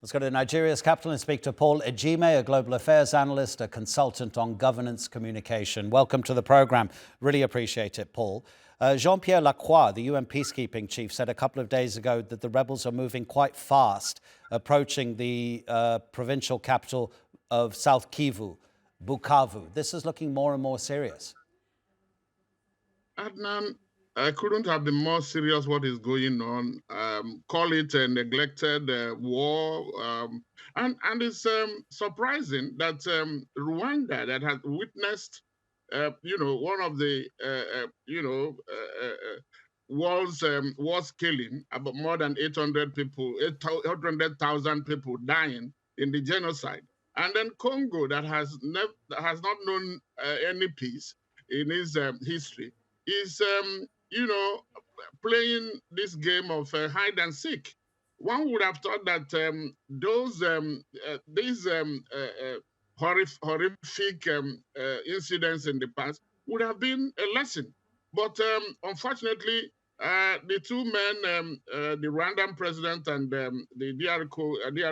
Let's go to Nigeria's capital and speak to Paul Ejime, a global affairs analyst, a consultant on governance communication. Welcome to the program. Really appreciate it, Paul. Jean-Pierre Lacroix, the UN peacekeeping chief, said a couple of days ago that the rebels are moving quite fast, approaching the provincial capital of South Kivu, Bukavu. This is looking more and more serious. Adnan, I couldn't have been more serious what is going on. Call it a neglected war. And it's surprising that Rwanda, that has witnessed, one of the, wars killing, about more than 800,000 people dying in the genocide. And then Congo, that has not known any peace in its history, is playing this game of hide and seek. One would have thought that these horrific incidents in the past would have been a lesson. But unfortunately, the two men, the Rwandan president and the DR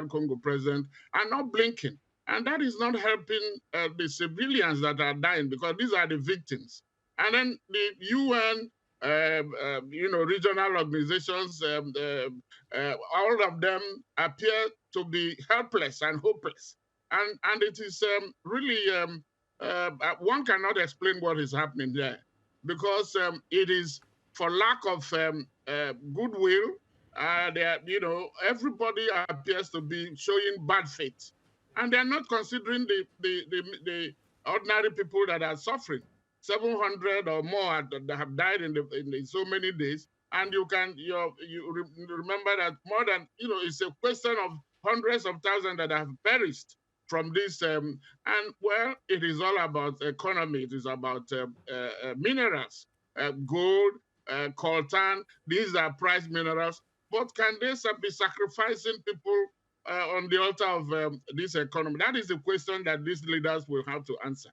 Congo president, are not blinking. And that is not helping the civilians that are dying, because these are the victims. And then the UN, regional organizations, all of them appear to be helpless and hopeless. And it is really, one cannot explain what is happening there, because it is for lack of goodwill. Everybody appears to be showing bad faith. And they're not considering the ordinary people that are suffering. 700 or more that have died in so many days, and you remember that more than it's a question of hundreds of thousands that have perished from this. And well, it is all about economy. It is about minerals, gold, coltan. These are prized minerals. But can they be sacrificing people on the altar of this economy? That is the question that these leaders will have to answer.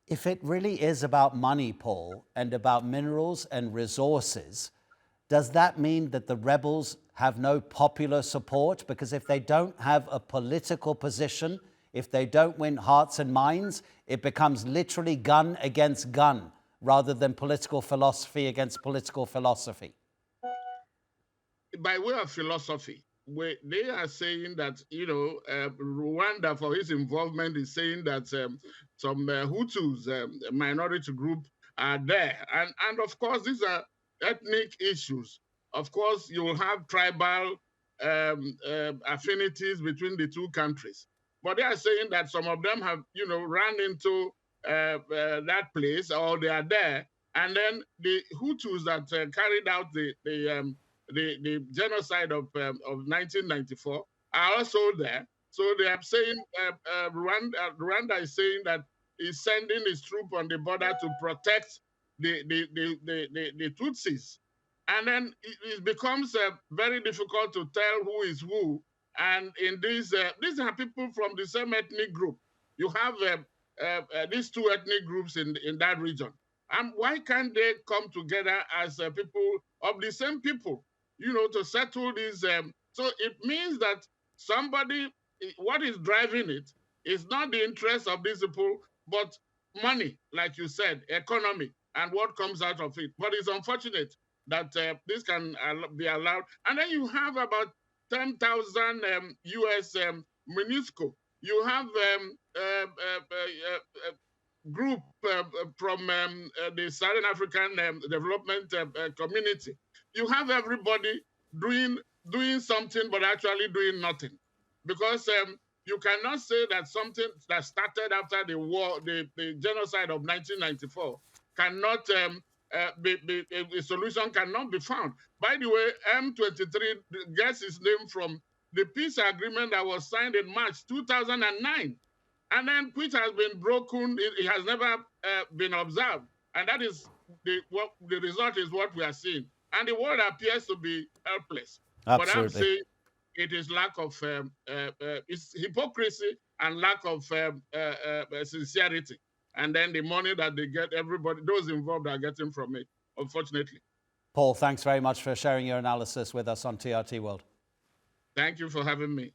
If it really is about money, Paul, and about minerals and resources, does that mean that the rebels have no popular support? Because if they don't have a political position, if they don't win hearts and minds, it becomes literally gun against gun rather than political philosophy against political philosophy. By way of philosophy, they are saying that, Rwanda, for its involvement, is saying that some Hutus, a minority group, are there. And of course, these are ethnic issues. Of course, you will have tribal affinities between the two countries. But they are saying that some of them have, run into that place, or they are there. And then the Hutus that carried out the genocide of 1994 are also there. So they are saying, Rwanda is saying that he's sending his troop on the border to protect the Tutsis. And then it becomes very difficult to tell who is who. And in these are people from the same ethnic group. You have these two ethnic groups in that region. And why can't they come together as people of the same people? To settle this. So it means that what is driving it is not the interest of these people, but money, like you said, economy, and what comes out of it. But it's unfortunate that this can be allowed. And then you have about 10,000 US MONUSCO. You have group from the Southern African Development Community. You have everybody doing something, but actually doing nothing. Because you cannot say that something that started after the war, the genocide of 1994, cannot a solution cannot be found. By the way, M23 gets its name from the peace agreement that was signed in March 2009, and then which has been broken. It has never been observed, and that is the result is what we are seeing. And the world appears to be helpless. Absolutely. But I'm saying it is lack of it's hypocrisy and lack of sincerity. And then the money that they get, everybody, those involved are getting from it, unfortunately. Paul, thanks very much for sharing your analysis with us on TRT World. Thank you for having me.